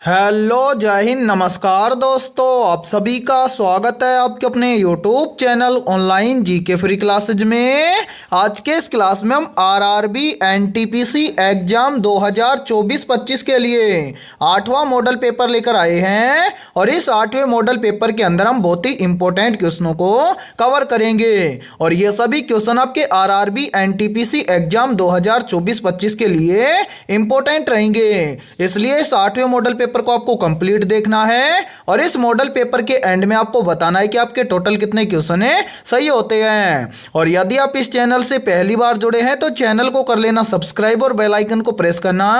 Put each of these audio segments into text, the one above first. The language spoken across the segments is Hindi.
हेलो, जय हिंद, नमस्कार दोस्तों। आप सभी का स्वागत है आपके अपने YouTube channel online GK free classes में। आज के इस क्लास में हम आरआरबी एनटीपीसी एग्जाम 2024-25 के लिए 8वां मॉडल पेपर लेकर आए हैं और इस 8वें मॉडल पेपर के अंदर हम बहुत ही इंपॉर्टेंट क्वेश्चनों को कवर करेंगे और ये सभी क्वेश्चन आपके आरआरबी एनटीपीसी एग्जाम 2024-25 के लिए इंपॉर्टेंट रहेंगे। इसलिए इस 8वें मॉडल पेपर को आपको कंप्लीट देखना है और इस मॉडल पेपर के एंड में आपको बताना है कि आपके टोटल कितने क्वेश्चन है सही होते हैं। और यदि आप इस चैनल से पहली बार जुड़े हैं तो चैनल को कर लेना सब्सक्राइब और बेल आइकन को प्रेस करना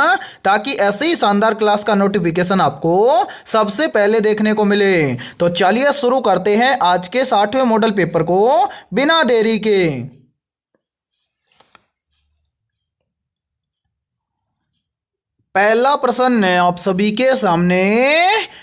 ताकि ऐसे ही शानदार क्लास का नोटिफिकेशन आपको सबसे पहले देखने को मिले। तो चलिए शुरू करते हैं आज के 8वें मॉडल पेपर को बिना देरी के। पहला प्रश्न है आप सभी के सामने।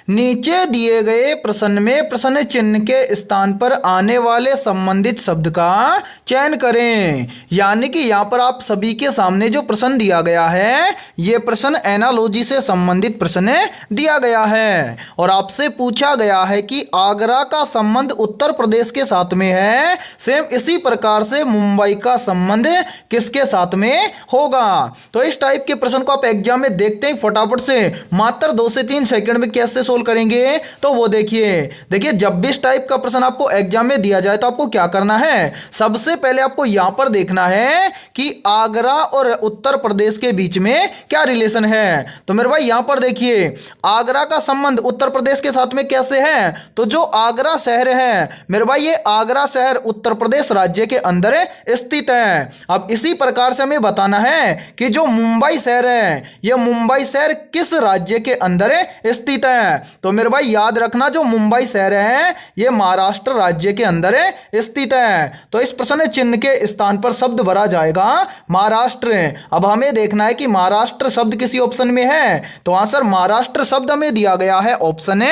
नीचे दिए गए प्रश्न में प्रश्न चिन्ह के स्थान पर आने वाले संबंधित शब्द का चयन करें। यानी कि यहाँ पर आप सभी के सामने जो प्रश्न दिया गया है ये प्रश्न एनालॉजी से संबंधित प्रश्न दिया गया है और आपसे पूछा गया है कि आगरा का संबंध उत्तर प्रदेश के साथ में है, सेम इसी प्रकार से मुंबई का संबंध किसके साथ में होगा। तो इस टाइप के प्रश्न को आप एग्जाम में देखते हैं फटाफट से मात्र 2 से 3 सेकंड में कैसे सोल्व करेंगे। तो वो देखिए जब भी इस टाइप का प्रश्न आपको एग्जाम में दिया जाए तो आपको क्या करना है, सबसे पहले आपको यहां पर देखना है कि आगरा और उत्तर प्रदेश के बीच में क्या रिलेशन है। तो मेरे भाई यहां पर देखिए आगरा का संबंध उत्तर प्रदेश के साथ में कैसे है। तो जो आगरा शहर है मेरे भाई ये आगरा शहर उत्तर प्रदेश राज्य के अंदर स्थित है। अब इसी प्रकार से हमें बताना है कि जो मुंबई शहर है यह मुंबई शहर किस राज्य के अंदर स्थित है। तो मेरे भाई याद रखना जो मुंबई शहर है यह महाराष्ट्र राज्य के अंदर स्थित है। तो इस प्रश्न चिन्ह के स्थान पर शब्द भरा जाएगा महाराष्ट्र। अब हमें देखना है कि महाराष्ट्र शब्द किसी ऑप्शन में है। तो आंसर महाराष्ट्र शब्द हमें दिया गया है ऑप्शन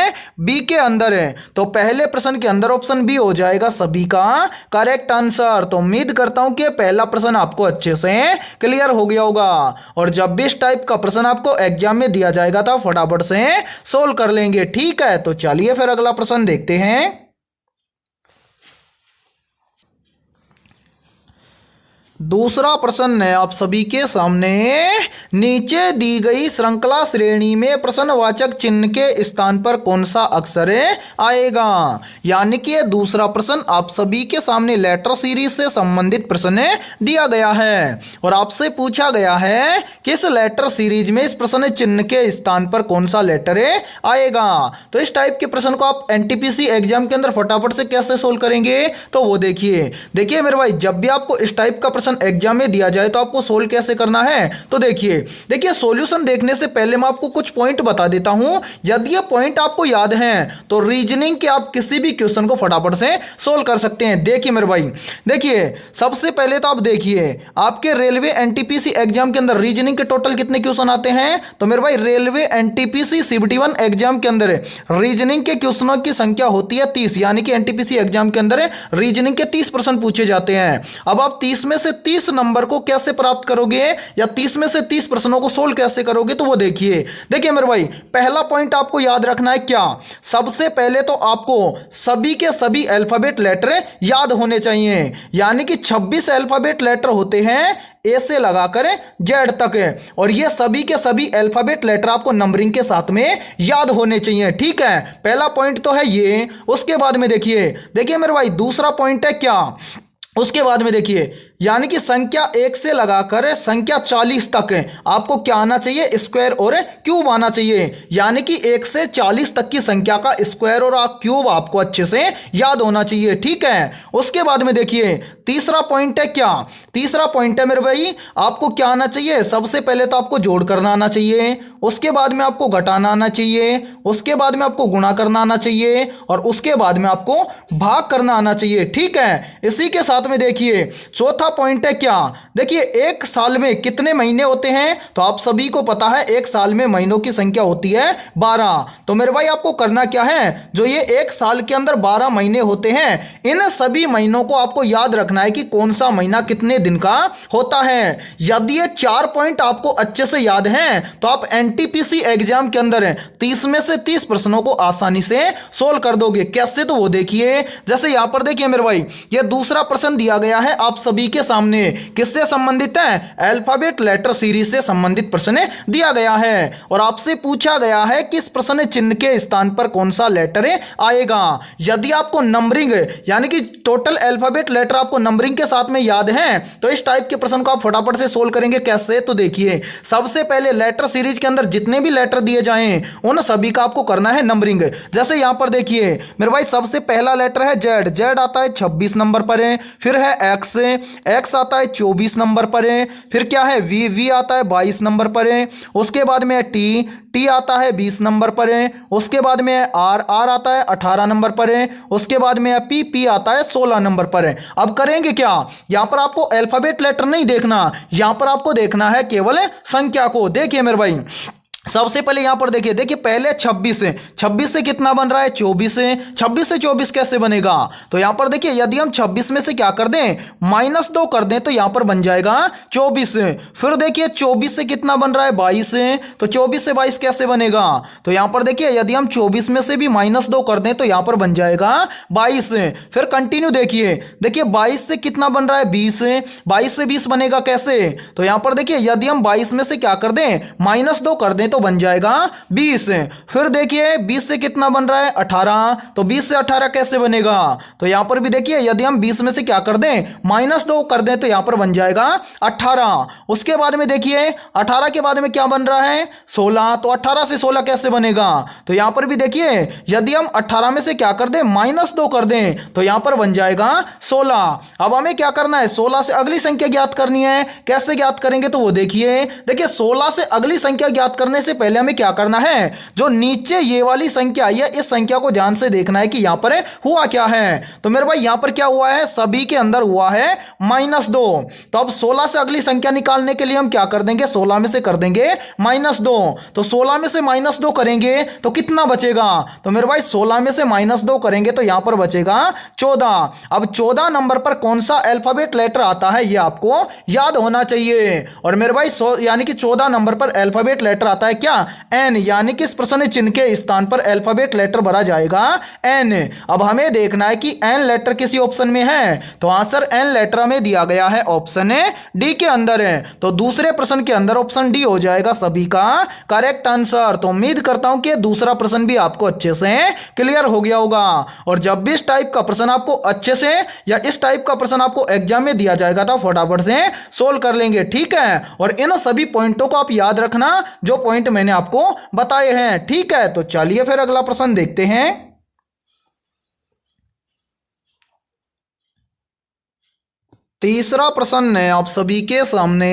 बी के अंदर है। तो पहले प्रश्न के अंदर ऑप्शन बी हो जाएगा सभी का करेक्ट आंसर। तो उम्मीद करता हूं कि पहला प्रश्न आपको अच्छे से क्लियर हो गया होगा और जब भी इस टाइप का प्रश्न आपको एग्जाम में दिया जाएगा तो फटाफट से सोल्व कर लेंगे। ठीक है, तो चलिए फिर अगला प्रश्न देखते हैं। दूसरा प्रश्न है आप सभी के सामने। नीचे दी गई श्रृंखला श्रेणी में प्रश्नवाचक चिन्ह के स्थान पर कौन सा अक्षर आएगा। यानी कि यह दूसरा प्रश्न आप सभी के सामने लेटर सीरीज से संबंधित प्रश्न दिया गया है और आपसे पूछा गया है कि इस लेटर सीरीज में इस प्रश्न चिन्ह के स्थान पर कौन सा लेटर आएगा। तो इस टाइप के प्रश्न को आप एनटीपीसी एग्जाम के अंदर फटाफट से कैसे सोल्व करेंगे। तो वो देखिए मेरे भाई जब भी आपको इस टाइप का एग्जाम में दिया जाए तो आपको सोल्व कैसे करना है। तो देखिए सॉल्यूशन देखने से पहले मैं आपको कुछ पॉइंट बता देता हूं। यदि ये पॉइंट आपको याद हैं तो रीजनिंग के आप किसी भी क्वेश्चन को फटाफट से सोल्व कर सकते हैं। देखिए मेरे भाई देखिए सबसे पहले तो आप देखिए आपके रेलवे एनटीपीसी एग्जाम के अंदर रीजनिंग के टोटल कितने क्वेश्चन आते हैं। तो मेरे भाई रेलवे एनटीपीसी सीबीटी 1 एग्जाम के अंदर रीजनिंग के क्वेश्चनों की संख्या होती है 30। यानी कि एनटीपीसी एग्जाम के अंदर रीजनिंग के 30 प्रश्न पूछे जाते हैं। अब आप 30 में से 30 नंबर को कैसे प्राप्त करोगे या 30 में से 30 प्रश्नों को सोल्व कैसे करोगे। तो वो देखिए मेरे भाई पहला पॉइंट आपको याद रखना है क्या, सबसे पहले तो आपको सभी के सभी अल्फाबेट लेटर याद होने चाहिए। यानी कि 26 अल्फाबेट लेटर होते हैं ए से लगाकर जेड तक और ये सभी के सभी अल्फाबेट लेटर आपको नंबरिंग के साथ में याद होने चाहिए। ठीक है, पहला पॉइंट तो है ये। उसके बाद में देखिए मेरे भाई दूसरा पॉइंट है क्या, उसके बाद में देखिए यानी कि संख्या 1 से लगाकर संख्या 40 तक आपको क्या आना चाहिए, स्क्वायर और क्यूब आना चाहिए। यानी कि 1 से 40 तक की संख्या का स्क्वायर और क्यूब आपको अच्छे से याद होना चाहिए। ठीक है, उसके बाद में देखिए तीसरा पॉइंट है क्या, तीसरा पॉइंट है मेरे भाई आपको क्या आना चाहिए, सबसे पहले तो आपको जोड़ करना आना चाहिए, उसके बाद में आपको घटाना आना चाहिए, उसके बाद में आपको गुणा करना आना चाहिए और उसके बाद में आपको भाग करना आना चाहिए। ठीक है, इसी के साथ में देखिए चौथा चौथा पॉइंट है क्या, देखिए एक साल में कितने महीने होते हैं, तो आप सभी को पता है एक साल में महीनों की संख्या होती है 12। तो मेरे भाई आपको करना क्या है, जो ये एक साल के अंदर 12 महीने होते हैं, इन सभी महीनों को आपको याद रखना है कि कौन सा महीना कितने दिन का होता है। यदि ये 4 पॉइंट आपको अच्छे से याद हैं तो आप एनटीपीसी एग्जाम के अंदर 30 में से 30 प्रश्नों को आसानी से सोल्व कर दोगे। कैसे, तो वो देखिए, जैसे यहां पर देखिए मेरे भाई, ये दूसरा प्रश्न दिया गया है आप सभी के सामने, किससे संबंधित है, अल्फाबेट लेटर सीरीज से संबंधित प्रश्न दिया गया है और आपसे पूछा गया है कि इस प्रश्न चिन्ह के स्थान पर कौन सा लेटर आएगा। यदि आपको नंबरिंग यानी कि टोटल अल्फाबेट लेटर आपको नंबरिंग के साथ में याद है तो इस टाइप के प्रश्न को आप फटाफट से सोल्व करेंगे। कैसे, तो देखिए, सबसे पहले लेटर सीरीज के अंदर जितने भी लेटर दिए जाएं उन सभी का आपको करना है नंबरिंग। जैसे यहां पर देखिए मेरे भाई, सबसे पहला लेटर है जेड, जेड आता है 26 नंबर पर है। फिर है एक्स, एक्स आता है 24 नंबर पर है। फिर क्या है, वी, वी आता है 22 नंबर पर है। उसके बाद में है टी, टी आता है 20 नंबर पर है। उसके बाद में है आर, आर आता है 18 नंबर पर है। उसके बाद में है पी, पी आता है 16 नंबर पर है। अब करेंगे क्या, यहां पर आपको अल्फाबेट लेटर नहीं देखना, यहां पर आपको देखना है केवल संख्या को। देखिए मेरे भाई, सबसे पहले यहां पर देखिए, देखिए पहले 26 है, 26 से कितना बन रहा है, 24 है। 26 से 24 कैसे बनेगा, तो यहां पर देखिए यदि हम 26 में से क्या कर दें, -2 कर दें तो यहां पर बन जाएगा 24। फिर देखिए 24 से कितना बन रहा है, 22 है, तो 24 से 22 कैसे बनेगा, तो यहां पर देखिए यदि हम 24 में से भी -2 कर दें तो यहां पर बन जाएगा 22। फिर कंटिन्यू देखिए, देखिए 22 से कितना बन रहा है, 20 है, 22 से 20 बनेगा कैसे, तो यहां पर देखिए यदि हम 22 में से क्या कर दें, -2 कर दें तो बन जाएगा 20। फिर देखिए 20 से कितना बन रहा है, 18, तो 20 से 18 कैसे बनेगा, तो यहां पर भी देखिए यदि हम 20 में से क्या कर दें, -2 कर दें तो यहां पर बन जाएगा 18। उसके बाद में देखिए 18 के बाद में क्या बन रहा है, 16, तो 18 से 16 कैसे बनेगा, तो यहां पर भी देखिए यदि हम 18 में से क्या कर दें, -2 कर दें तो यहां पर बन जाएगा 16। अब हमें क्या करना है, 16 से अगली संख्या ज्ञात करनी है। कैसे ज्ञात करेंगे, तो वो देखिए, देखिए 16 से अगली संख्या ज्ञात करने से पहले हमें क्या करना है, जो नीचे ये वाली संख्या आई है इस संख्या को ध्यान से देखना है कि यहां पर हुआ क्या है। तो मेरे भाई यहां पर क्या हुआ है, सभी के अंदर हुआ है -2। तो अब 16 से अगली संख्या निकालने के लिए हम क्या कर देंगे, 16 में से कर देंगे -2। तो 16 में से -2 करेंगे तो कितना बचेगा, तो मेरे भाई 16 में से -2 करेंगे तो यहां पर बचेगा 14। अब 14 नंबर पर कौन सा अल्फाबेट लेटर आता है ये आपको याद होना चाहिए। और मेरे भाई यानी कि 14 नंबर पर अल्फाबेट लेटर आता है क्या, एन, यानी कि इस प्रश्न चिन्ह के स्थान पर अल्फाबेट लेटर भरा जाएगा एन। अब हमें देखना है कि एन लेटर किसी ऑप्शन में है, तो आंसर एन लेटर में दिया गया है ऑप्शन डी के अंदर है। तो दूसरे प्रश्न के अंदर ऑप्शन डी हो जाएगा सभी का करेक्ट आंसर। तो उम्मीद करता हूं कि दूसरा प्रश्न भी आपको अच्छे से क्लियर हो गया होगा। और जब भी इस टाइप का प्रश्न आपको अच्छे से या इस टाइप का प्रश्न आपको एग्जाम में दिया जाएगा तो फटाफट से सोल्व कर लेंगे, ठीक है। और इन सभी पॉइंटों को आप याद रखना जो पॉइंट मैंने आपको बताए हैं, ठीक है। तो चलिए फिर अगला प्रश्न देखते हैं। तीसरा प्रश्न है आप सभी के सामने,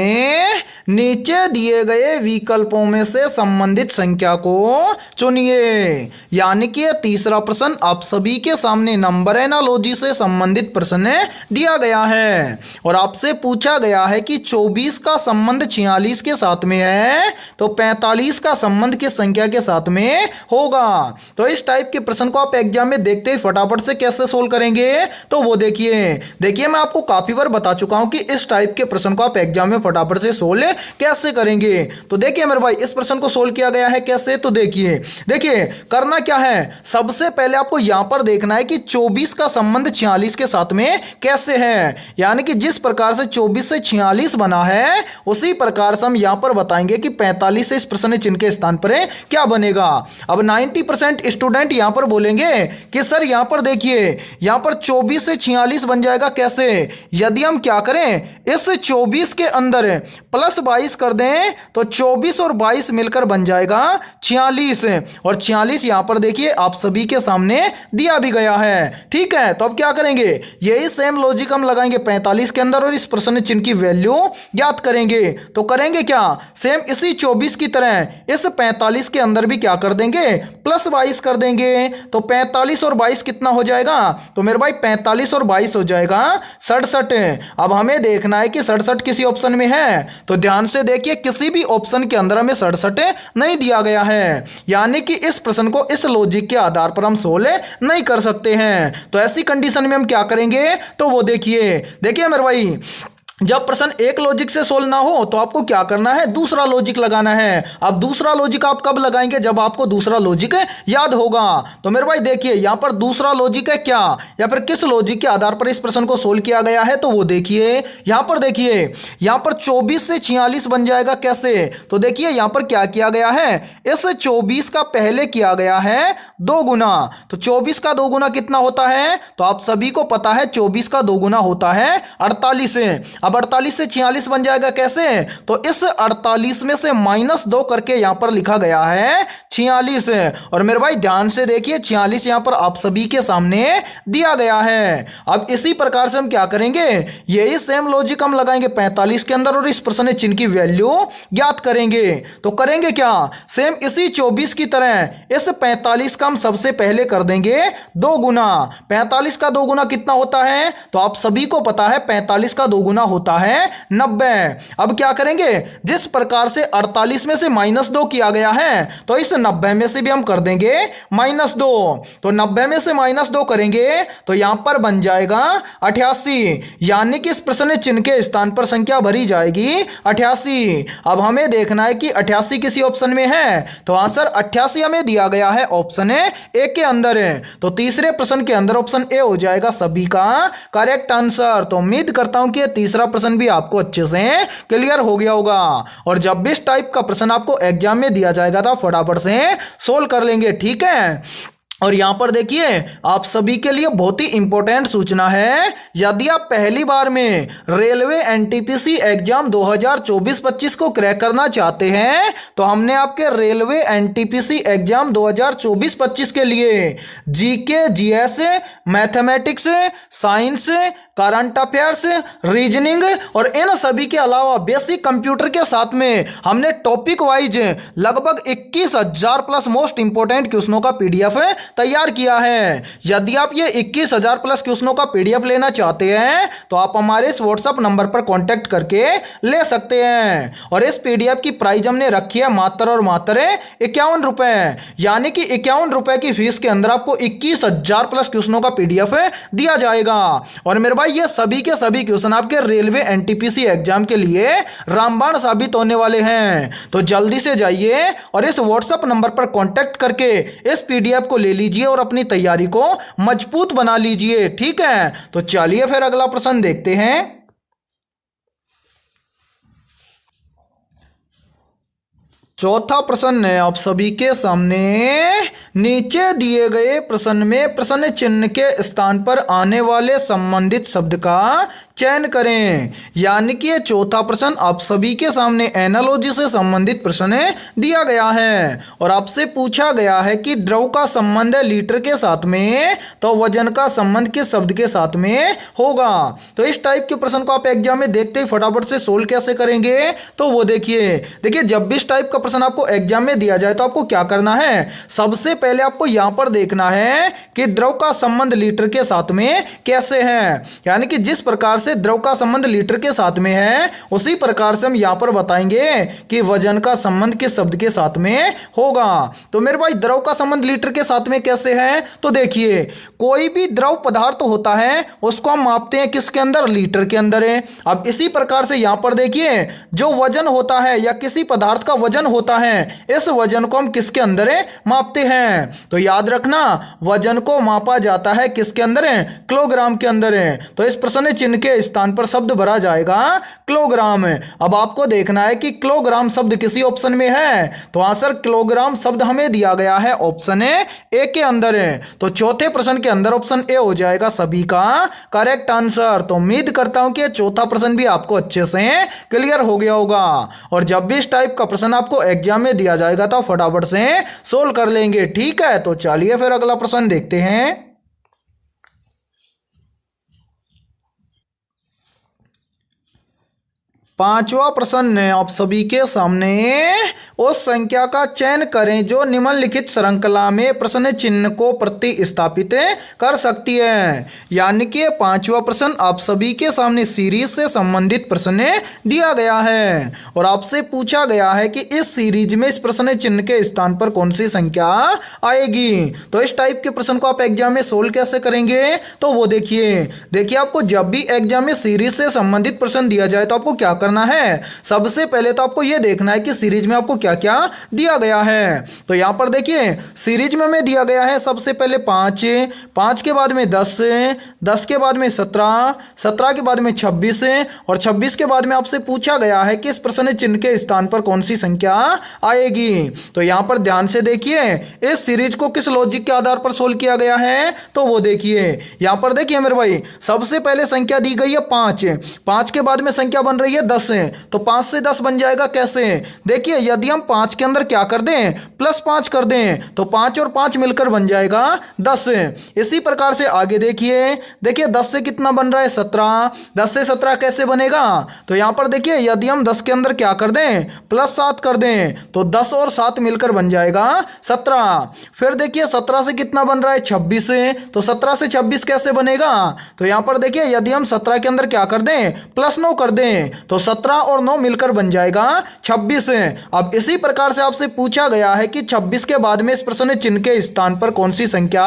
नीचे दिए गए विकल्पों में से संबंधित संख्या को चुनिए। यानी कि तीसरा प्रश्न आप सभी के सामने नंबर एनालॉजी से संबंधित प्रश्न दिया गया है और आपसे पूछा गया है कि 24 का संबंध 46 के साथ में है तो 45 का संबंध किस संख्या के साथ में होगा। तो इस टाइप के प्रश्न को आप एग्जाम में देखते ही फटाफट से कैसे सोल्व करेंगे, तो वो देखिए मैं आपको काफी बार बता चुका हूं कि इस टाइप के प्रश्न को आप एग्जाम में फटाफट से सोल्व कैसे करेंगे। तो देखिए मेरे भाई इस प्रश्न को सोल्व किया गया है कैसे, तो देखिए करना क्या है, सबसे पहले आपको यहां पर देखना है कि 24 का संबंध 46 के साथ में कैसे है। यानी कि जिस प्रकार से 24 से 46 बना है उसी प्रकार से हम यहां पर बताएंगे कि 45 से इस प्रश्न चिन्ह के स्थान पर क्या बनेगा। अब 90% स्टूडेंट यहां पर बोलेंगे कि सर यहां पर देखिए, यहां पर 24 से 46 बन जाएगा कैसे, यदि हम क्या करें इस 24 के अंदर प्लस 22 कर दें तो 24 और 22 मिलकर बन जाएगा 46, और 46 यहां पर देखिए आप सभी के सामने दिया भी गया है। ठीक है, तो अब क्या करेंगे, यही सेम लॉजिक हम लगाएंगे 45 के अंदर और इस प्रश्न चिन्ह की वैल्यू ज्ञात करेंगे। तो करेंगे क्या, सेम इसी 24 की तरह इस 45 के अंदर भी क्या कर देंगे, प्लस 22 कर देंगे। तो 45 और 22 कितना हो जाएगा, तो मेरे भाई 45 और 22 हो जाएगा 67। अब हमें देखना है कि 67 किसी ऑप्शन में है, तो ध्यान से देखिए किसी भी ऑप्शन के अंदर हमें 67 नहीं दिया गया है, यानी कि इस प्रश्न को इस लॉजिक के आधार पर हम सोल्व नहीं कर सकते हैं। तो ऐसी कंडीशन में हम क्या करेंगे, तो वो देखिए मेरे भाई, जब प्रश्न एक लॉजिक से सोल्व ना हो तो आपको क्या करना है, दूसरा लॉजिक लगाना है। अब दूसरा लॉजिक आप कब लगाएंगे, जब आपको दूसरा लॉजिक याद होगा। तो मेरे भाई देखिए यहां पर दूसरा लॉजिक है क्या, या फिर किस लॉजिक के आधार पर इस प्रश्न को सोल्व किया गया है, तो वो देखिए यहां पर, देखिए यहां पर 24 से 46 बन जाएगा कैसे, तो देखिए यहां पर क्या किया गया है, इस 24 का पहले किया गया है 2 गुना। तो 24 का 2 गुना कितना होता है, तो आप सभी को पता है 24 का 2 गुना होता है 48। अब 48 से 46 बन जाएगा कैसे, तो इस 48 में से -2 करके यहां पर लिखा गया है 46। और मेरे भाई ध्यान से देखिए 46 यहां पर आप सभी के सामने दिया गया है। अब इसी प्रकार से हम क्या करेंगे, यही सेम लॉजिक हम लगाएंगे 45 के अंदर और इस प्रश्न चिन्ह की वैल्यू ज्ञात करेंगे। तो करेंगे क्या, सेम इसी 24 की तरह इस 45 का हम सबसे पहले कर देंगे 2 गुना। 45 का 2 गुना कितना होता है, तो आप सभी को पता है 45 का 2 गुना होता है 90। अब क्या करेंगे, जिस प्रकार से 48 में से -2 किया गया है, तो इस 90 में से भी हम कर देंगे -2। तो 90 में से -2 करेंगे तो यहां पर बन जाएगा 88, यानी कि इस प्रश्न चिन्ह के स्थान पर संख्या भरी जाएगी 88। अब हमें देखना है कि 88 किसी ऑप्शन में है, तो आंसर 88 हमें दिया गया है ऑप्शन ए के अंदर है। तो तीसरे प्रश्न के अंदर ऑप्शन ए हो जाएगा सभी का करेक्ट आंसर। तो उम्मीद करता हूं कि तीसरा प्रश्न भी आपको अच्छे से क्लियर हो गया होगा, और जब भी इस टाइप का प्रश्न आपको एग्जाम में दिया जाएगा तो फटाफट से सोल्व कर लेंगे। ठीक है, और यहां पर देखिए आप सभी के लिए बहुत ही इंपॉर्टेंट सूचना है, यदि आप पहली बार में रेलवे एनटीपीसी एग्जाम 2024-25 को क्रैक करना चाहते हैं, तो हमने आपके रेलवे एनटीपीसी एग्जाम 2024-25 के लिए GK, GS, mathematics, science, current affairs, reasoning और इन सभी के अलावा बेसिक कंप्यूटर के साथ में हमने टॉपिक वाइज लगभग 21,000 प्लस मोस्ट इंपोर्टेंट क्वेश्चनों का पीडीएफ तैयार किया है। यदि आप ये 21,000 प्लस क्वेश्चनों का पीडीएफ लेना चाहते हैं तो आप हमारे इस व्हाट्सएप नंबर पर कांटेक्ट करके ले सकते हैं, और इस पीडीएफ की प्राइस हमने रखी है मात्र और मात्र 51 रुपए, यानी कि 51 रुपए की फीस के अंदर आपको 21,000 प्लस क्वेश्चनों का पीडीएफ दिया जाएगा। और मेरे भाई ये सभी के सभी क्वेश्चन आपके रेलवे एनटीपीसी एग्जाम के लिए रामबाण साबित होने वाले हैं। तो जल्दी से जाइए और इस व्हाट्सएप नंबर पर कांटेक्ट करके इस पीडीएफ को ले लीजिए और अपनी तैयारी को मजबूत बना लीजिए। ठीक है, तो चलिए फिर अगला प्रश्न देखते हैं। चौथा प्रश्न है आप सभी के सामने, नीचे दिए गए प्रश्न में प्रश्न चिन्ह के स्थान पर आने वाले संबंधित शब्द का चयन करें। यानी कि ये चौथा प्रश्न आप सभी के सामने एनालॉजी से संबंधित प्रश्न दिया गया है, और आपसे पूछा गया है कि द्रव का संबंध है लीटर के साथ में, तो वजन का संबंध किस शब्द के साथ में होगा। तो इस टाइप के प्रश्न को आप एग्जाम में देखते ही फटाफट से सोल्व कैसे करेंगे, तो वो देखिए जब भी इस टाइप का प्रश्न आपको एग्जाम में दिया जाए तो आपको क्या करना है, सबसे पहले आपको यहां पर देखना है कि द्रव का संबंध लीटर के साथ में कैसे है। यानी कि जिस प्रकार से द्रव का संबंध लीटर के साथ में है उसी प्रकार से हम यहां पर बताएंगे कि वजन का संबंध किस शब्द के साथ में होगा। तो मेरे भाई द्रव का संबंध लीटर के साथ में कैसे है, तो देखिए कोई भी द्रव पदार्थ होता है उसको हम मापते हैं किसके अंदर, लीटर के अंदर है। अब इसी प्रकार से यहां पर देखिए जो वजन होता है या किसी पदार्थ का वजन होता है, इस वजन को हम किसके अंदर है, मापते हैं। तो याद रखना वजन को मापा जाता है किसके अंदर है, किलोग्राम के अंदर है। तो इस प्रश्न चिन्ह के के स्थान पर शब्द भरा जाएगा किलोग्राम। अब आपको देखना है कि किलोग्राम शब्द किसी ऑप्शन में है, तो आंसर किलोग्राम शब्द हमें दिया गया है ऑप्शन ए के अंदर है। तो चौथे प्रश्न के अंदर ऑप्शन ए हो जाएगा सभी का करेक्ट आंसर। तो उम्मीद करता हूं कि चौथा प्रश्न भी आपको अच्छे से क्लियर हो गया होगा, और जब भी इस टाइप का प्रश्न आपको एग्जाम में दिया जाएगा तो फटाफट से सोल्व कर लेंगे। ठीक है, तो चलिए फिर अगला प्रश्न देखते हैं। पांचवा प्रश्न है आप सभी के सामने, उस संख्या का चयन करें जो निम्नलिखित श्रृंखला में प्रश्न चिन्ह को प्रतिस्थापित कर सकती है। यानी कि पांचवा प्रश्न आप सभी के सामने सीरीज से संबंधित प्रश्न दिया गया है और आपसे पूछा गया है कि इस सीरीज में इस प्रश्न चिन्ह के स्थान पर कौन सी संख्या आएगी। तो इस टाइप के प्रश्न को आप एग्जाम में सोल्व कैसे करेंगे, तो वो देखिए आपको जब भी एग्जाम में सीरीज से संबंधित प्रश्न दिया जाए तो आपको क्या करना है, सबसे पहले तो आपको यह देखना है कि सीरीज में आपको क्या क्या दिया गया है। तो यहां पर देखिए सीरीज में हमें दिया गया है सबसे पहले 5, 5 के बाद में 10, 10 के बाद में 17, 17 के बाद में 26 और 26 के बाद में आपसे पूछा गया है कि इस प्रश्न चिन्ह के स्थान पर कौन सी संख्या आएगी। तो यहां पर ध्यान से देखिए इस सीरीज को किस लॉजिक के आधार पर सोल्व किया गया है, तो वो देखिए यहां पर देखिए मेरे भाई सबसे पहले संख्या दी गई है 5, 5 के बाद में संख्या बन रही है 10, तो 5 से 10 बन जाएगा कैसे, देखिए यदि हम 5 के अंदर क्या कर दें +5 कर दें तो 5 और 5 मिलकर बन जाएगा 10। इसी प्रकार से आगे देखिए 10 से कितना बन रहा है 17, 10 से 17 कैसे बनेगा, तो यहां पर देखिए यदि हम 10 के अंदर क्या कर दें +7 कर दें तो 10 और 7 मिलकर बन जाएगा 17। फिर देखिए 17 से कितना बन रहा है 26, तो 17 से 26 कैसे बनेगा, तो यहां पर देखिए यदि हम 17 के अंदर क्या कर दें +9 कर दें तो 17 और 9 मिलकर बन जाएगा 26। अब इसी प्रकार से आपसे पूछा गया है कि 26 के बाद में इस प्रश्न चिन्ह के स्थान पर कौन सी संख्या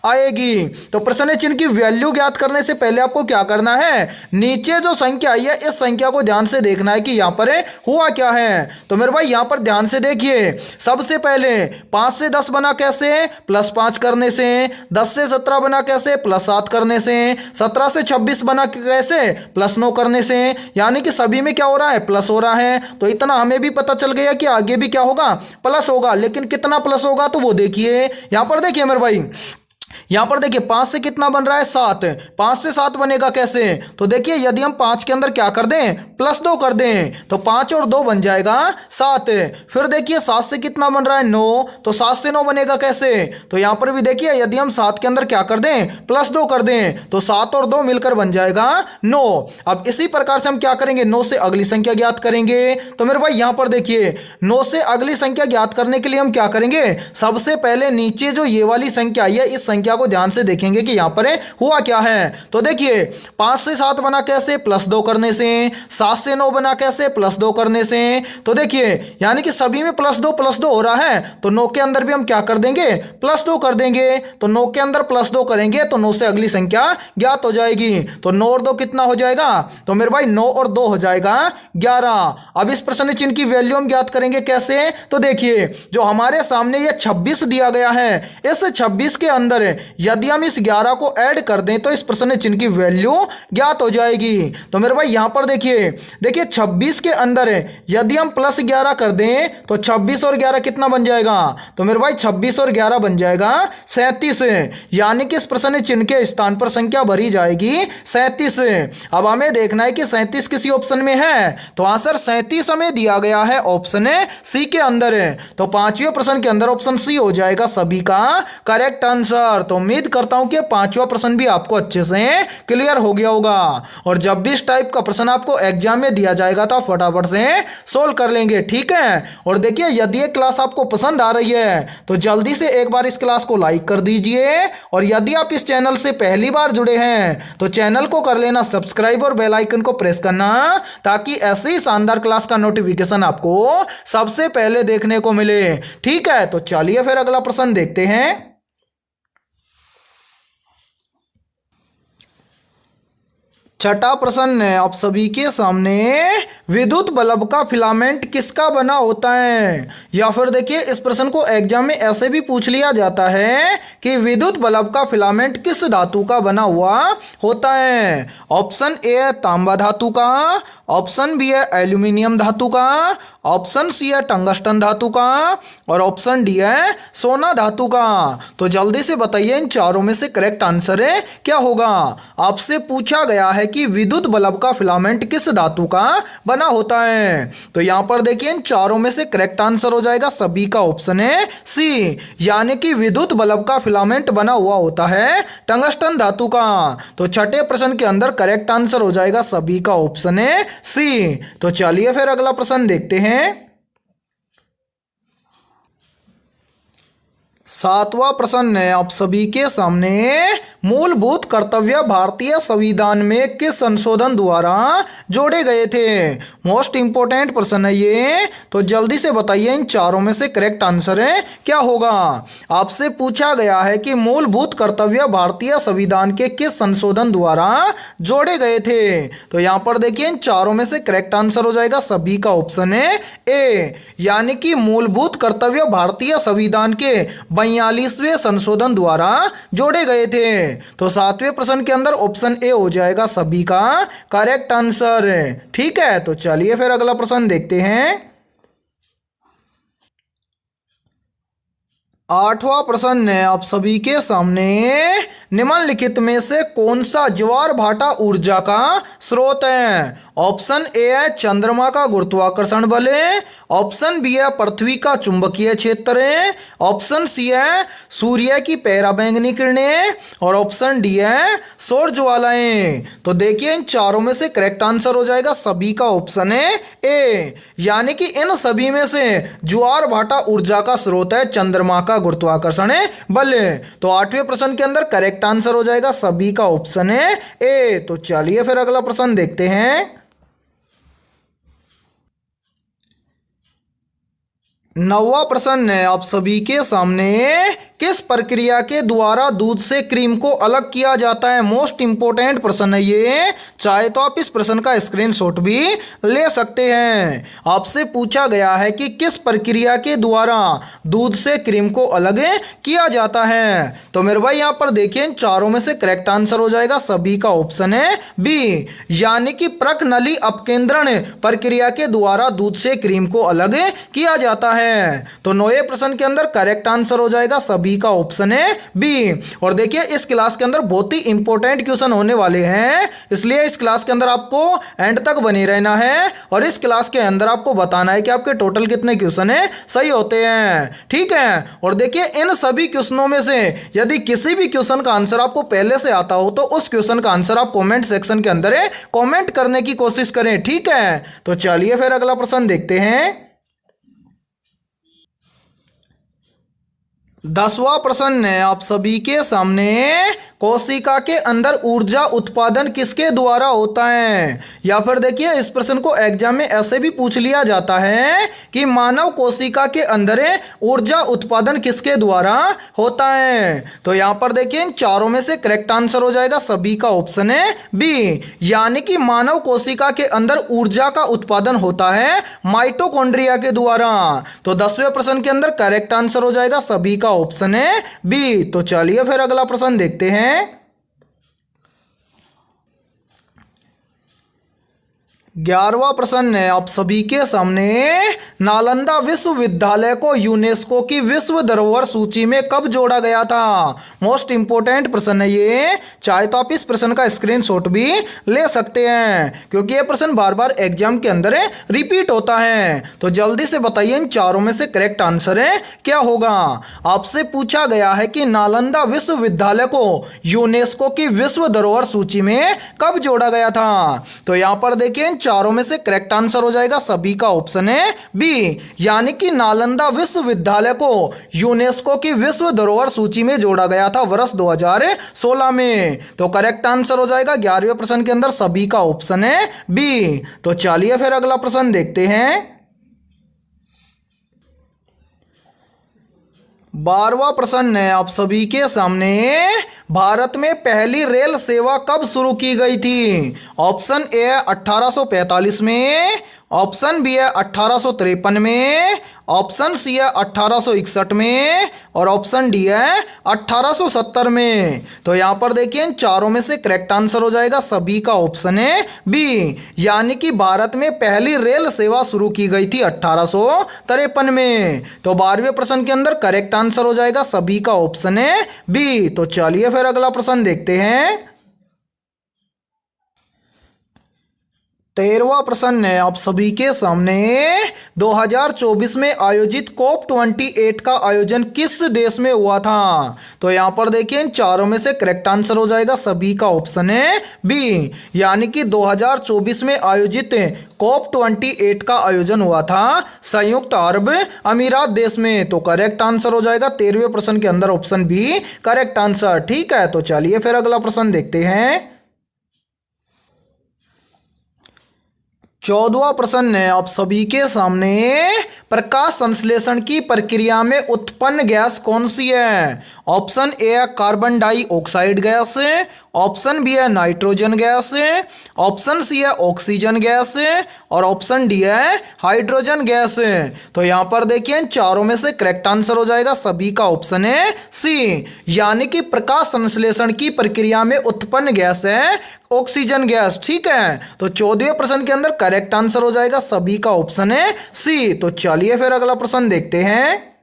आएगी। तो प्रश्न चिन्ह की वैल्यू ज्ञात करने से पहले आपको क्या करना है, नीचे जो संख्या आई है इस संख्या को ध्यान से देखना है कि यहां पर हुआ क्या है। तो मेरे भाई यहां पर ध्यान से देखिए सबसे पहले 5 से 10 बना कैसे +5 करने से, 10 से 17 बना कैसे +7 करने से, 17 से 26 बना कैसे +9 करने से, यानी कि सभी में क्या हो रहा है प्लस हो रहा है। तो इतना हमें भी पता चल गया कि आगे भी क्या होगा प्लस होगा, लेकिन कितना प्लस होगा तो वो देखिए यहां पर देखिए मेरे भाई यहां पर देखिए 5 से कितना बन रहा है 7, 5 से 7 बनेगा कैसे, तो देखिए यदि हम 5 के अंदर क्या कर दें +2 कर दें तो 5 और 2 बन जाएगा 7। फिर देखिए 7 से कितना बन रहा है 9, तो 7 से 9 बनेगा कैसे, तो यहां पर भी देखिए यदि हम 7 के अंदर क्या कर दें +2 कर दें तो 7 और 2 मिलकर बन जाएगा 9। अब इसी प्रकार से हम क्या करेंगे 9 से अगली संख्या ज्ञात करेंगे। तो मेरे भाई यहां पर देखिए 9 से अगली संख्या ज्ञात करने के लिए हम क्या करेंगे, सबसे पहले नीचे जो ये वाली संख्या आई है इस संख्या को ध्यान से देखेंगे कि यहां पर हुआ क्या है। तो देखिए 5 से 7 बना कैसे +2 करने से, 7 से 9 बना कैसे +2 करने से, तो देखिए यानी कि सभी में +2 हो रहा है, तो 9 के अंदर भी हम क्या कर देंगे +2 कर देंगे। तो 9 के अंदर +2 करेंगे तो 9 से अगली संख्या ज्ञात हो जाएगी। तो 9 और 2 कितना हो जाएगा, तो मेरे भाई 9 और 2 हो जाएगा 11। अब इस प्रश्न चिन्ह की वैल्यू हम ज्ञात करेंगे कैसे, तो देखिए जो हमारे सामने ये 26 दिया गया है इस 26 के अंदर यदि हम इस 11 को ऐड कर दें तो इस प्रश्न चिन्ह की वैल्यू ज्ञात हो जाएगी। तो मेरे भाई यहां पर देखिए 26 के अंदर यदि हम +11 कर दें तो 26 और 11 कितना बन जाएगा, तो मेरे भाई 26 और 11 बन जाएगा 37, यानी कि इस प्रश्न चिन्ह के स्थान पर संख्या भरी जाएगी 37। अब हमें देखना है कि 37 किसी ऑप्शन में है, तो आंसर 37 हमें दिया गया है ऑप्शन सी के अंदर। तो पांचवें प्रश्न के अंदर ऑप्शन सी हो जाएगा सभी का करेक्ट आंसर। तो उम्मीद करता हूं कि पांचवा प्रश्न भी आपको अच्छे से क्लियर हो गया होगा, और जब भी इस टाइप का प्रश्न आपको एग्जाम में दिया जाएगा तो फटाफट से सोल्व कर लेंगे। ठीक है, और देखिए यदि ये क्लास आपको पसंद आ रही है तो जल्दी से एक बार इस क्लास को लाइक कर दीजिए, और यदि आप इस चैनल से पहली बार जुड़े हैं तो चैनल को कर लेना सब्सक्राइब और बेल आइकन को प्रेस करना, ताकि ऐसी ही शानदार क्लास का नोटिफिकेशन आपको सबसे पहले देखने को मिले। ठीक है, तो चलिए फिर अगला प्रश्न देखते हैं। छठा प्रश्न है आप सभी के सामने, विद्युत बल्ब का फिलामेंट किसका बना होता है? या फिर देखिए इस प्रश्न को एग्जाम में ऐसे भी पूछ लिया जाता है कि विद्युत बल्ब का फिलामेंट किस धातु का बना हुआ होता है? ऑप्शन ए है तांबा धातु का, ऑप्शन बी है एल्यूमिनियम धातु का, ऑप्शन सी है टंगस्टन धातु का और ऑप्शन डी है सोना धातु का। तो जल्दी से बताइए इन चारों में से करेक्ट आंसर है क्या होगा? आपसे पूछा गया है कि विद्युत बल्ब का फिलामेंट किस धातु का बना होता है। तो यहां पर देखिए इन चारों में से करेक्ट आंसर हो जाएगा सभी का ऑप्शन है सी, यानी कि विद्युत बल्ब का फिलामेंट बना हुआ होता है टंगस्टन धातु का। तो छठे प्रश्न के अंदर करेक्ट आंसर हो जाएगा सभी का ऑप्शन है सी। तो चलिए फिर अगला प्रश्न देखते हैं। सातवां प्रश्न है आप सभी के सामने, मूलभूत कर्तव्य भारतीय संविधान में किस संशोधन द्वारा जोड़े गए थे? मोस्ट इंपोर्टेंट प्रश्न है ये, तो जल्दी से बताइए इन चारों में से करेक्ट आंसर है क्या होगा? आपसे पूछा गया है कि मूलभूत कर्तव्य भारतीय संविधान के किस संशोधन द्वारा जोड़े गए थे। तो यहाँ पर देखिए इन चारों में से करेक्ट आंसर हो जाएगा सभी का ऑप्शन है ए, यानी कि मूलभूत कर्तव्य भारतीय संविधान के 42वें संशोधन द्वारा जोड़े गए थे। तो सातवें प्रश्न के अंदर ऑप्शन ए हो जाएगा सभी का करेक्ट आंसर। ठीक है, तो चलिए फिर अगला प्रश्न देखते हैं। आठवां प्रश्न है आप सभी के सामने, निम्नलिखित में से कौन सा ज्वार भाटा ऊर्जा का स्रोत है? ऑप्शन ए है चंद्रमा का गुरुत्वाकर्षण बल है, ऑप्शन बी है पृथ्वी का चुंबकीय क्षेत्र है, ऑप्शन सी है सूर्य की पराबैंगनी किरणें और ऑप्शन डी है सौर ज्वालाएं। तो देखिए इन चारों में से करेक्ट आंसर हो जाएगा सभी का ऑप्शन है ए, यानी कि इन सभी में से ज्वार भाटा ऊर्जा का स्रोत है चंद्रमा का गुरुत्वाकर्षण बल। तो आठवें प्रश्न के अंदर करेक्ट आंसर हो जाएगा सभी का ऑप्शन है ए। तो चलिए फिर अगला प्रश्न देखते हैं। नौवां प्रश्न है आप सभी के सामने, किस प्रक्रिया के द्वारा दूध से क्रीम को अलग किया जाता है? मोस्ट इंपोर्टेंट प्रश्न है ये, चाहे तो आप इस प्रश्न का स्क्रीनशॉट भी ले सकते हैं। आपसे पूछा गया है कि किस प्रक्रिया के द्वारा दूध से क्रीम को अलग किया जाता है। तो मेरे भाई यहाँ पर देखिए इन चारों में से करेक्ट आंसर हो जाएगा सभी का ऑप्शन है बी, यानी कि प्रकनली अपकेंद्रण प्रक्रिया के द्वारा दूध से क्रीम को अलग किया जाता है। तो नौवें प्रश्न के अंदर करेक्ट आंसर हो जाएगा सभी का ऑप्शन है बी। और देखिए इस क्लास के अंदर बहुत ही इंपॉर्टेंट क्वेश्चन होने वाले हैं, इसलिए इस क्लास के अंदर आपको एंड तक बने रहना है और इस क्लास के अंदर आपको बताना है कि आपके टोटल कितने क्वेश्चन है सही होते हैं। ठीक है, और देखिए इन सभी क्वेश्चनों में से यदि किसी भी क्वेश्चन का आंसर आपको पहले से आता हो तो उस क्वेश्चन का आंसर आप कमेंट सेक्शन के अंदर कमेंट करने की कोशिश करें। ठीक है, तो चलिए फिर अगला प्रश्न देखते हैं। 10वां प्रश्न है आप सभी के सामने, कोशिका के अंदर ऊर्जा उत्पादन किसके द्वारा होता है? या फिर देखिए इस प्रश्न को एग्जाम में ऐसे भी पूछ लिया जाता है कि मानव कोशिका के अंदर ऊर्जा उत्पादन किसके द्वारा होता है। तो यहाँ पर देखिए इन चारों में से करेक्ट आंसर हो जाएगा सभी का ऑप्शन है बी, यानी कि मानव कोशिका के अंदर ऊर्जा का उत्पादन होता है माइटोकॉन्ड्रिया के द्वारा। तो 10वें प्रश्न के अंदर करेक्ट आंसर हो जाएगा सभी का ऑप्शन है बी। तो चलिए फिर अगला प्रश्न देखते हैं। 11वां प्रश्न है आप सभी के सामने, नालंदा विश्वविद्यालय को यूनेस्को की विश्व धरोहर सूची में कब जोड़ा गया था? मोस्ट इंपोर्टेंट प्रश्न है ये, चाहे तो आप इस प्रश्न का स्क्रीनशॉट भी ले सकते हैं क्योंकि ये प्रश्न बार बार एग्जाम के अंदर रिपीट होता है। तो जल्दी से बताइए इन चारों में से करेक्ट आंसर है क्या होगा? आपसे पूछा गया है कि नालंदा विश्वविद्यालय को यूनेस्को की विश्व धरोहर सूची में कब जोड़ा गया था। तो यहां पर देखिए चारों में से करेक्ट आंसर हो जाएगा सभी का ऑप्शन है बी, यानी कि नालंदा विश्वविद्यालय को यूनेस्को की विश्व धरोहर सूची में जोड़ा गया था वर्ष 2016 में। तो करेक्ट आंसर हो जाएगा 11वें प्रश्न के अंदर सभी का ऑप्शन है बी। तो चलिए फिर अगला प्रश्न देखते हैं। 12वां प्रश्न है आप सभी के सामने, भारत में पहली रेल सेवा कब शुरू की गई थी? ऑप्शन ए 1845 में, ऑप्शन बी है 1853 में, ऑप्शन सी है 1861 में और ऑप्शन डी है 1870 में। तो यहाँ पर देखिए इन चारों में से करेक्ट आंसर हो जाएगा सभी का ऑप्शन है बी, यानी कि भारत में पहली रेल सेवा शुरू की गई थी 1853 में। तो 12वें प्रश्न के अंदर करेक्ट आंसर हो जाएगा सभी का ऑप्शन है बी। तो चलिए फिर अगला प्रश्न देखते हैं। 13वां प्रश्न है आप सभी के सामने, 2024 में आयोजित COP28 का आयोजन किस देश में हुआ था? तो यहाँ पर देखिए इन चारों में से करेक्ट आंसर हो जाएगा सभी का ऑप्शन है बी, यानी कि 2024 में आयोजित COP28 का आयोजन हुआ था संयुक्त अरब अमीरात देश में। तो करेक्ट आंसर हो जाएगा 13वें प्रश्न के अंदर ऑप्शन बी करेक्ट आंसर। ठीक है, तो चलिए फिर अगला प्रश्न देखते हैं। 14वां प्रश्न है आप सभी के सामने, प्रकाश संश्लेषण की प्रक्रिया में उत्पन्न गैस कौन सी है? ऑप्शन ए है carbon dioxide gas, option B है नाइट्रोजन गैस, ऑप्शन सी है ऑक्सीजन गैस और ऑप्शन डी है हाइड्रोजन गैस। तो यहाँ पर देखिए इन चारों में से करेक्ट आंसर हो जाएगा सभी का ऑप्शन है सी, यानी कि प्रकाश संश्लेषण की प्रक्रिया में उत्पन्न गैस है ऑक्सीजन गैस। ठीक है, तो 14वें प्रश्न के अंदर करेक्ट आंसर हो जाएगा सभी का ऑप्शन है सी। तो चलिए फिर अगला प्रश्न देखते हैं।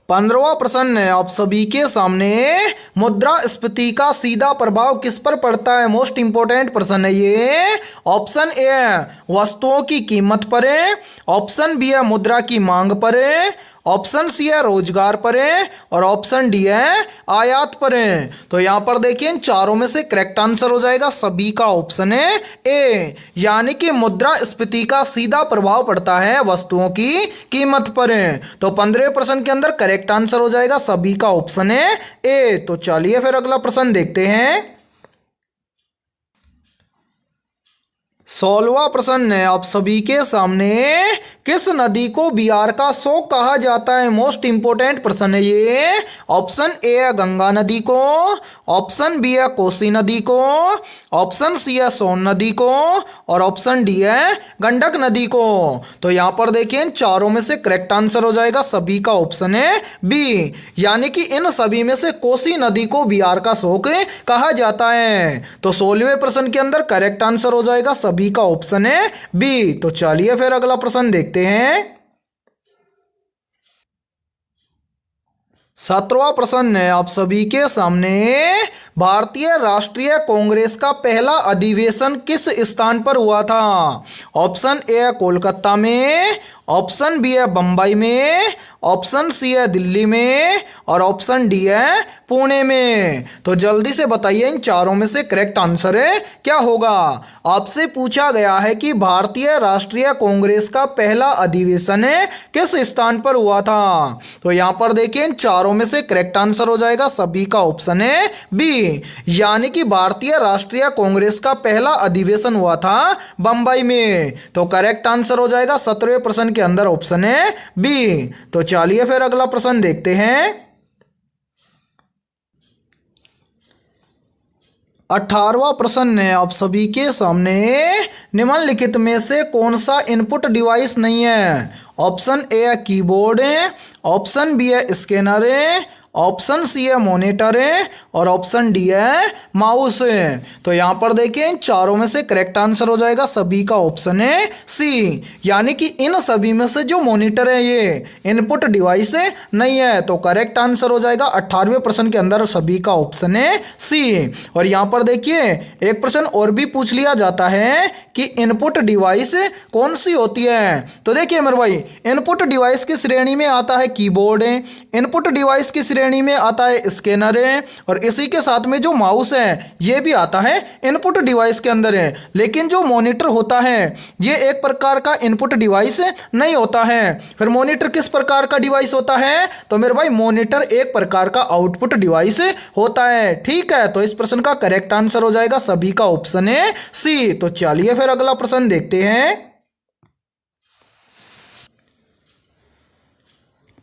15वां प्रश्न है आप सभी के सामने, मुद्रास्फीति का सीधा प्रभाव किस पर पड़ता है? मोस्ट इंपोर्टेंट प्रश्न है ये। ऑप्शन ए है वस्तुओं की कीमत पर, ऑप्शन बी है मुद्रा की मांग पर, ऑप्शन सी है रोजगार पर और ऑप्शन डी है आयात पर। तो यहाँ पर देखिए इन चारों में से करेक्ट आंसर हो जाएगा सभी का ऑप्शन है ए, यानी कि मुद्रास्फीति का सीधा प्रभाव पड़ता है वस्तुओं की कीमत पर। तो 15वें प्रश्न के अंदर करेक्ट आंसर हो जाएगा सभी का ऑप्शन है ए। तो चलिए फिर अगला प्रश्न देखते हैं। 16वां प्रश्न है आप सभी के सामने, किस नदी को बिहार का शोक कहा जाता है? मोस्ट इंपोर्टेंट प्रश्न है ये। ऑप्शन ए है गंगा नदी को, ऑप्शन बी है कोसी नदी को, ऑप्शन सी है सोन नदी को और ऑप्शन डी है गंडक नदी को। तो यहाँ पर देखिए इन चारों में से करेक्ट आंसर हो जाएगा सभी का ऑप्शन है बी, यानी कि इन सभी में से कोसी नदी को बिहार का शोक कहा जाता है। तो 16वें प्रश्न के अंदर करेक्ट आंसर हो जाएगा सभी का ऑप्शन है बी। तो चलिए फिर अगला प्रश्न देखते हैं। 17वां प्रश्न है आप सभी के सामने, भारतीय राष्ट्रीय कांग्रेस का पहला अधिवेशन किस स्थान पर हुआ था? ऑप्शन ए है कोलकाता में, ऑप्शन बी है बम्बई में, ऑप्शन सी है दिल्ली में और ऑप्शन डी है पुणे में। तो जल्दी से बताइए इन चारों में से करेक्ट आंसर है क्या होगा? आपसे पूछा गया है कि भारतीय राष्ट्रीय कांग्रेस का पहला अधिवेशन किस स्थान पर हुआ था। तो यहाँ पर देखिए इन चारों में से करेक्ट आंसर हो जाएगा सभी का ऑप्शन है बी, यानी कि भारतीय राष्ट्रीय कांग्रेस का पहला अधिवेशन हुआ था बम्बई में। तो करेक्ट आंसर हो जाएगा 17वें प्रश्न के अंदर ऑप्शन है बी। तो चलिए फिर अगला प्रश्न देखते हैं। 18वां प्रश्न है आप सभी के सामने, निम्नलिखित में से कौन सा इनपुट डिवाइस नहीं है? ऑप्शन ए है कीबोर्ड, ऑप्शन बी है स्कैनर, ऑप्शन सी है मॉनिटर और ऑप्शन डी है माउस। तो यहाँ पर देखिए इन चारों में से करेक्ट आंसर हो जाएगा सभी का ऑप्शन है सी, यानी कि इन सभी में से जो मॉनिटर है ये इनपुट डिवाइस नहीं है। तो करेक्ट आंसर हो जाएगा 18वें प्रश्न के अंदर सभी का ऑप्शन है सी। और यहाँ पर देखिए एक प्रश्न और भी पूछ लिया जाता है कि इनपुट डिवाइस कौन सी होती है। तो देखिए मेरे भाई, इनपुट डिवाइस की श्रेणी में आता है कीबोर्ड, इनपुट डिवाइस की श्रेणी में आता है स्कैनर और इसी के साथ में जो माउस है ये भी आता है इनपुट डिवाइस के अंदर है। लेकिन जो मॉनिटर होता है ये एक प्रकार का इनपुट डिवाइस नहीं होता है। फिर मॉनिटर किस प्रकार का डिवाइस होता है? तो मेरे भाई मॉनिटर एक प्रकार का आउटपुट डिवाइस होता है। ठीक है, तो इस प्रश्न का करेक्ट आंसर हो जाएगा सभी का ऑप्शन है सी। तो चलिए फिर अगला प्रश्न देखते हैं।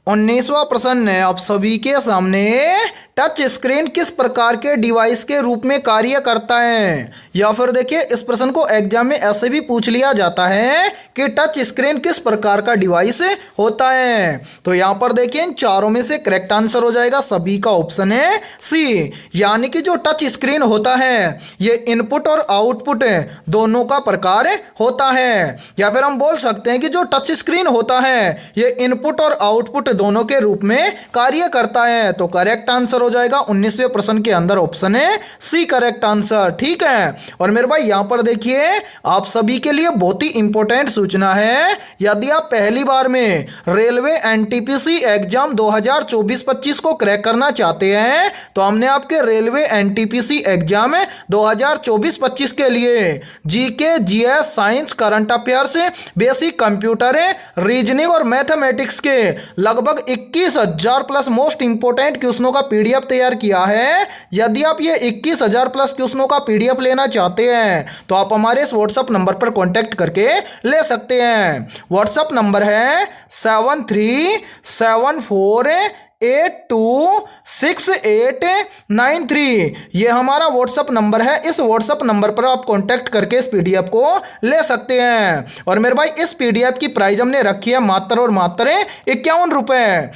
19वां प्रश्न है आप सभी के सामने, टच स्क्रीन किस प्रकार के डिवाइस के रूप में कार्य करता है? या फिर देखिए इस प्रश्न को एग्जाम में ऐसे भी पूछ लिया जाता है कि टच स्क्रीन किस प्रकार का डिवाइस होता है। तो यहाँ पर देखिए इन चारों में से करेक्ट आंसर हो जाएगा सभी का ऑप्शन है सी, यानी कि जो टच स्क्रीन होता है ये इनपुट और आउटपुट दोनों का प्रकार होता है। या फिर हम बोल सकते हैं कि जो टच स्क्रीन होता है ये इनपुट और आउटपुट दोनों के रूप में कार्य करता है। तो करेक्ट आंसर हो जाएगा 19वें प्रश्न के अंदर ऑप्शन है सी करेक्ट आंसर। ठीक है, और मेरे भाई यहां पर देखिए आप सभी के लिए बहुत ही इंपॉर्टेंट सूचना है। यदि आप पहली बार में रेलवे एनटीपीसी एग्जाम 2024-25 को क्रैक करना चाहते हैं तो हमने आपके रेलवे एनटीपीसी एग्जाम 2024-25 के लिए GK, GS, science, current affairs, basic computer, reasoning और मैथमेटिक्स के लगभग 21,000 प्लस मोस्ट इंपोर्टेंट क्वेश्चनों का पीडीएफ तैयार किया है। यदि आप ये 21,000 प्लस क्वेश्चनों का पीडीएफ लेना चाहते हैं तो आप हमारे इस व्हाट्सएप नंबर पर कांटेक्ट करके ले सकते हैं। व्हाट्सएप नंबर है 7374826893। ये हमारा व्हाट्सएप नंबर है। इस व्हाट्सएप नंबर पर आप कांटेक्ट करके इस पीडीएफ को ले सकते हैं। और मेरे भाई इस पीडीएफ की प्राइस हमने रखी है मात्र और मात्र 51 रुपए,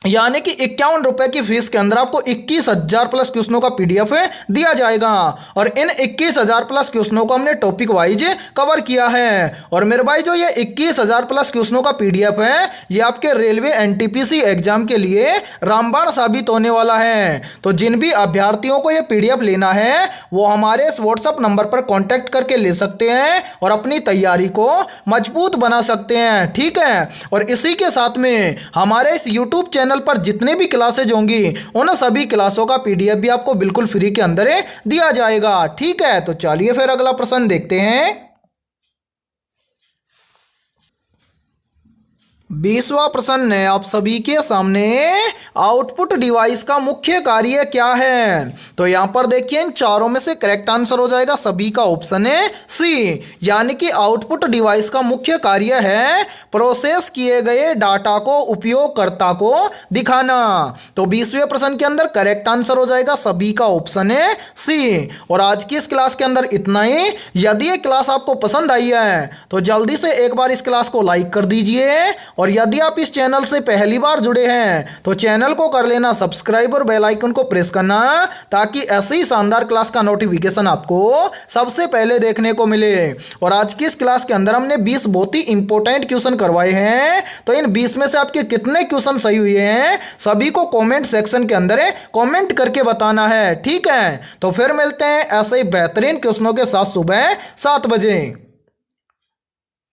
यानी कि 51 रुपए की फीस के अंदर आपको 21,000 प्लस क्वेश्चनों का पीडीएफ दिया जाएगा। और इन 21,000 प्लस क्वेश्चनों को हमने टॉपिक वाइज कवर किया है। और मेरे भाई जो ये 21,000 प्लस क्वेश्चनों का पीडीएफ है ये आपके रेलवे एनटीपीसी एग्जाम के लिए रामबाण साबित होने वाला है। तो जिन भी अभ्यर्थियों को ये पीडीएफ लेना है वो हमारे इस व्हाट्सएप नंबर पर कॉन्टैक्ट करके ले सकते हैं और अपनी तैयारी को मजबूत बना सकते हैं। ठीक है, और इसी के साथ में हमारे इस यूट्यूब चैनल पर जितने भी क्लासेज होंगी उन सभी क्लासों का पीडीएफ भी आपको बिल्कुल फ्री के अंदर दिया जाएगा। ठीक है, तो चलिए फिर अगला प्रश्न देखते हैं। 20वां प्रश्न है आप सभी के सामने, आउटपुट डिवाइस का मुख्य कार्य क्या है। तो यहां पर देखिए इन चारों में से करेक्ट आंसर हो जाएगा सभी का ऑप्शन है सी, यानी कि आउटपुट डिवाइस का मुख्य कार्य है प्रोसेस किए गए डाटा को उपयोगकर्ता को दिखाना। तो 20वें प्रश्न के अंदर करेक्ट आंसर हो जाएगा सभी का ऑप्शन है सी। और आज की इस क्लास के अंदर इतना ही। यदि ये क्लास आपको पसंद आई है तो जल्दी से एक बार इस क्लास को लाइक कर दीजिए। और यदि आप इस चैनल से पहली बार जुड़े हैं तो चैनल को कर लेना सब्सक्राइब और बेल आइकन को प्रेस करना ताकि ऐसी ही शानदार क्लास का नोटिफिकेशन आपको सबसे पहले देखने को मिले। और आज की इस क्लास के अंदर हमने 20 बहुत ही इंपॉर्टेंट क्वेश्चन करवाए हैं। तो इन 20 में से आपके कितने क्वेश्चन सही हुए हैं सभी को कमेंट सेक्शन के अंदर कमेंट करके बताना है। ठीक है, तो फिर मिलते हैं ऐसे ही बेहतरीन क्वेश्चनों के साथ सुबह 7 बजे।